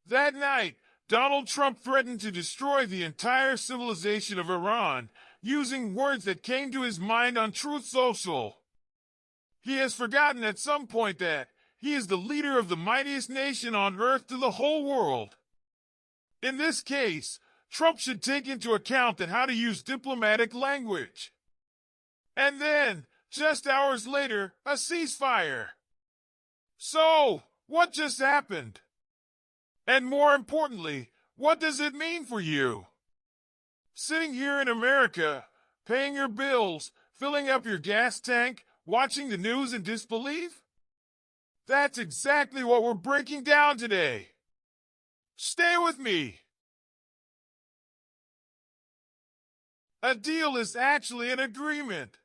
That night, Donald Trump threatened to destroy the entire civilization of Iran using words that came to his mind on Truth Social. He has forgotten at some point that he is the leader of the mightiest nation on earth to the whole world. In this case, Trump should take into account that how to use diplomatic language. And then, just hours later, a ceasefire. So, what just happened? And more importantly, what does it mean for you? Sitting here in America, paying your bills, filling up your gas tank, watching the news in disbelief? That's exactly what we're breaking down today. Stay with me. A deal is actually an agreement.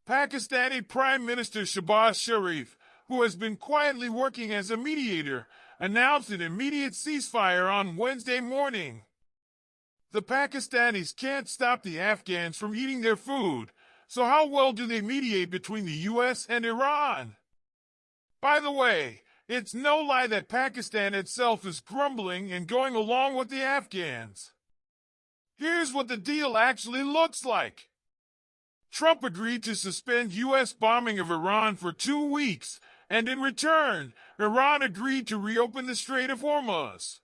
Pakistani Prime Minister Shehbaz Sharif, who has been quietly working as a mediator, announced an immediate ceasefire on Wednesday morning. The Pakistanis can't stop the Afghans from eating their food, so how well do they mediate between the US and Iran? By the way, it's no lie that Pakistan itself is grumbling and going along with the Afghans. Here's what the deal actually looks like. Trump agreed to suspend U.S. bombing of Iran for 2 weeks, and in return, Iran agreed to reopen the Strait of Hormuz.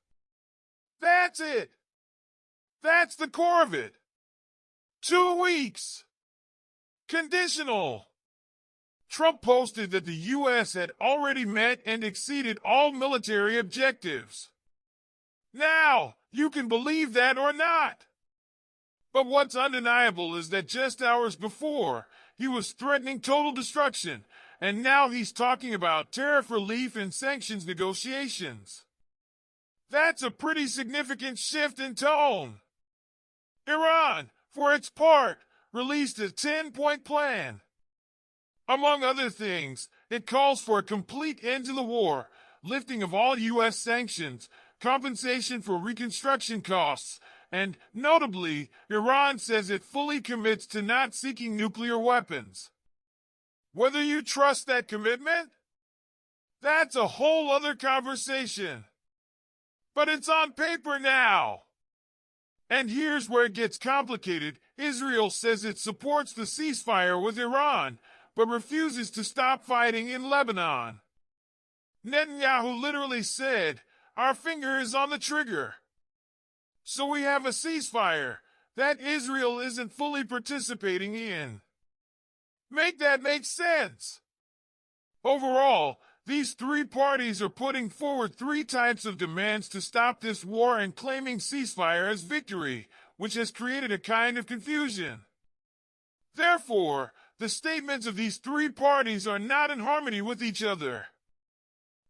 That's it. That's the core of it. 2 weeks. Conditional. Trump posted that the U.S. had already met and exceeded all military objectives. Now, you can believe that or not. But what's undeniable is that just hours before, he was threatening total destruction, and now he's talking about tariff relief and sanctions negotiations. That's a pretty significant shift in tone. Iran, for its part, released a 10-point plan. Among other things, it calls for a complete end to the war, lifting of all U.S. sanctions, compensation for reconstruction costs, and, notably, Iran says it fully commits to not seeking nuclear weapons. Whether you trust that commitment? That's a whole other conversation. But it's on paper now. And here's where it gets complicated. Israel says it supports the ceasefire with Iran, but refuses to stop fighting in Lebanon. Netanyahu literally said, "Our finger is on the trigger." So we have a ceasefire that Israel isn't fully participating in. Make that make sense. Overall, these 3 parties are putting forward 3 types of demands to stop this war and claiming ceasefire as victory, which has created a kind of confusion. Therefore, the statements of these 3 parties are not in harmony with each other.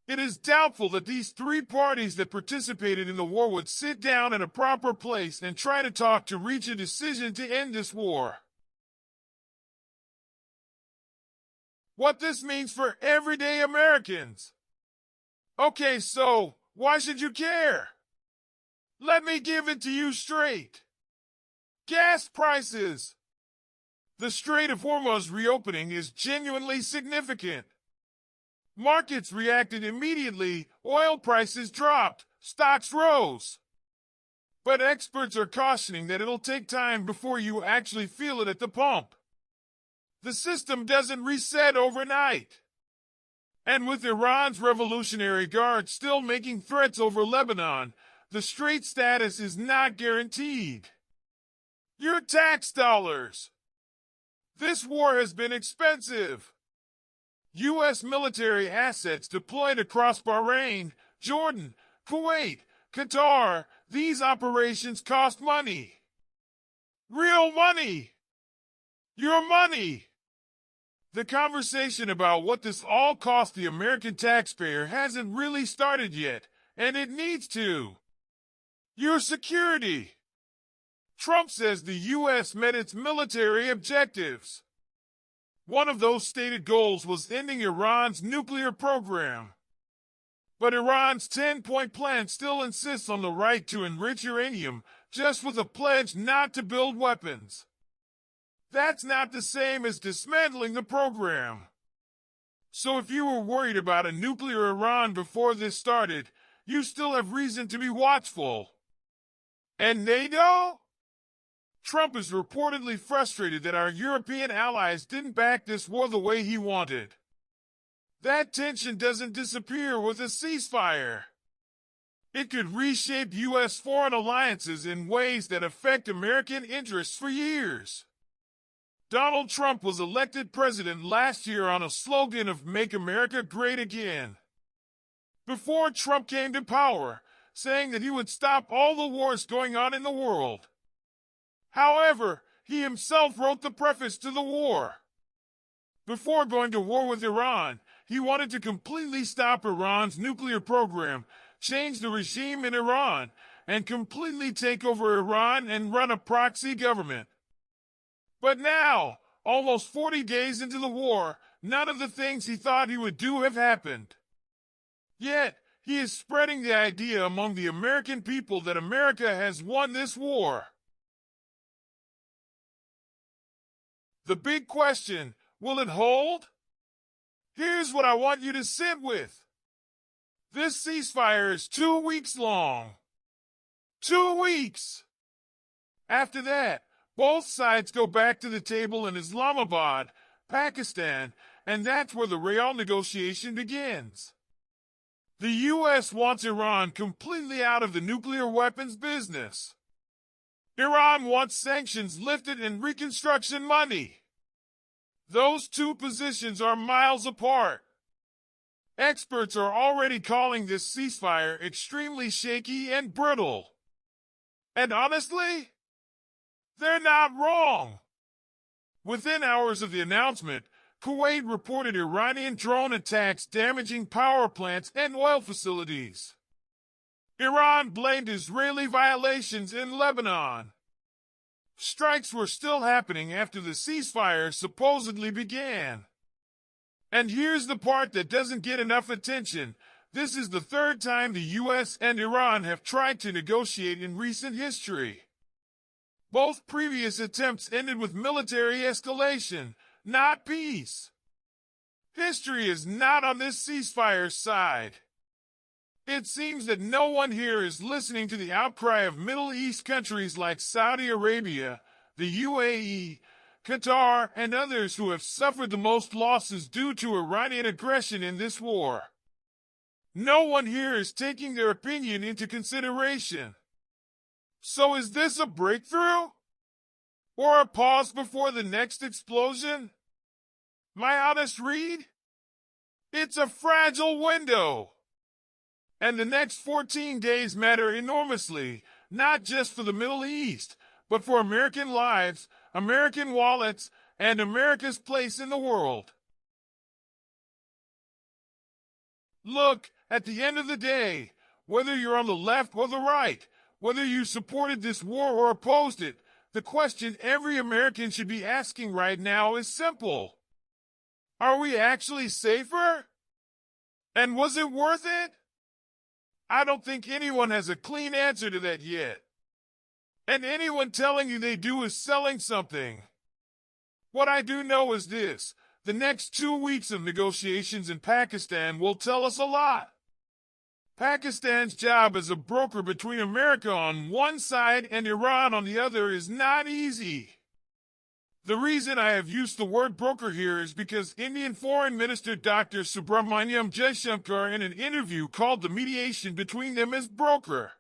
It is doubtful that these 3 parties that participated in the war would sit down in a proper place and try to talk to reach a decision to end this war. What this means for everyday Americans. Okay, so why should you care? Let me give it to you straight. Gas prices. The Strait of Hormuz reopening is genuinely significant. Markets reacted immediately, oil prices dropped, stocks rose. But experts are cautioning that it'll take time before you actually feel it at the pump. The system doesn't reset overnight. And with Iran's Revolutionary Guard still making threats over Lebanon, the strait status is not guaranteed. Your tax dollars. This war has been expensive. U.S. military assets deployed across Bahrain, Jordan, Kuwait, Qatar. These operations cost money. Real money. Your money. The conversation about what this all cost the American taxpayer hasn't really started yet, and it needs to. Your security. Trump says the U.S. met its military objectives. One of those stated goals was ending Iran's nuclear program. But Iran's 10-point plan still insists on the right to enrich uranium, just with a pledge not to build weapons. That's not the same as dismantling the program. So if you were worried about a nuclear Iran before this started, you still have reason to be watchful. And NATO? Trump is reportedly frustrated that our European allies didn't back this war the way he wanted. That tension doesn't disappear with a ceasefire. It could reshape U.S. foreign alliances in ways that affect American interests for years. Donald Trump was elected president last year on a slogan of "Make America Great Again." Before Trump came to power, saying that he would stop all the wars going on in the world. However, he himself wrote the preface to the war. Before going to war with Iran, he wanted to completely stop Iran's nuclear program, change the regime in Iran, and completely take over Iran and run a proxy government. But now, almost 40 days into the war, none of the things he thought he would do have happened. Yet, he is spreading the idea among the American people that America has won this war. The big question, will it hold? Here's what I want you to sit with. This ceasefire is 2 weeks long. 2 weeks! After that, both sides go back to the table in Islamabad, Pakistan, and that's where the real negotiation begins. The U.S. wants Iran completely out of the nuclear weapons business. Iran wants sanctions lifted and reconstruction money. Those two positions are miles apart. Experts are already calling this ceasefire extremely shaky and brittle. And honestly, they're not wrong. Within hours of the announcement, Kuwait reported Iranian drone attacks damaging power plants and oil facilities. Iran blamed Israeli violations in Lebanon. Strikes were still happening after the ceasefire supposedly began. And here's the part that doesn't get enough attention. This is the third time the U.S. and Iran have tried to negotiate in recent history. Both previous attempts ended with military escalation, not peace. History is not on this ceasefire's side. It seems that no one here is listening to the outcry of Middle East countries like Saudi Arabia, the UAE, Qatar, and others who have suffered the most losses due to Iranian aggression in this war. No one here is taking their opinion into consideration. So is this a breakthrough? Or a pause before the next explosion? My honest read? It's a fragile window. And the next 14 days matter enormously, not just for the Middle East, but for American lives, American wallets, and America's place in the world. Look, at the end of the day, whether you're on the left or the right, whether you supported this war or opposed it, the question every American should be asking right now is simple. Are we actually safer? And was it worth it? I don't think anyone has a clean answer to that yet. And anyone telling you they do is selling something. What I do know is this: the next 2 weeks of negotiations in Pakistan will tell us a lot. Pakistan's job as a broker between America on one side and Iran on the other is not easy. The reason I have used the word broker here is because Indian Foreign Minister Dr. Subramaniam Jaishankar in an interview called the mediation between them as broker.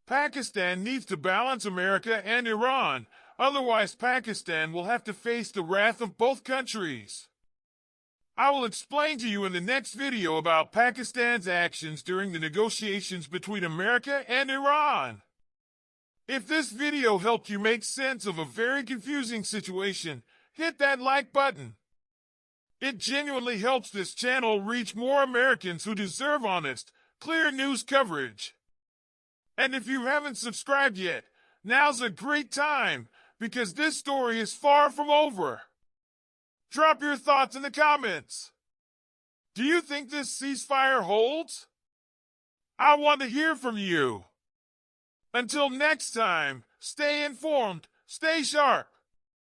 Pakistan needs to balance America and Iran, otherwise Pakistan will have to face the wrath of both countries. I will explain to you in the next video about Pakistan's actions during the negotiations between America and Iran. If this video helped you make sense of a very confusing situation, hit that like button. It genuinely helps this channel reach more Americans who deserve honest, clear news coverage. And if you haven't subscribed yet, now's a great time, because this story is far from over. Drop your thoughts in the comments. Do you think this ceasefire holds? I want to hear from you. Until next time, stay informed, stay sharp.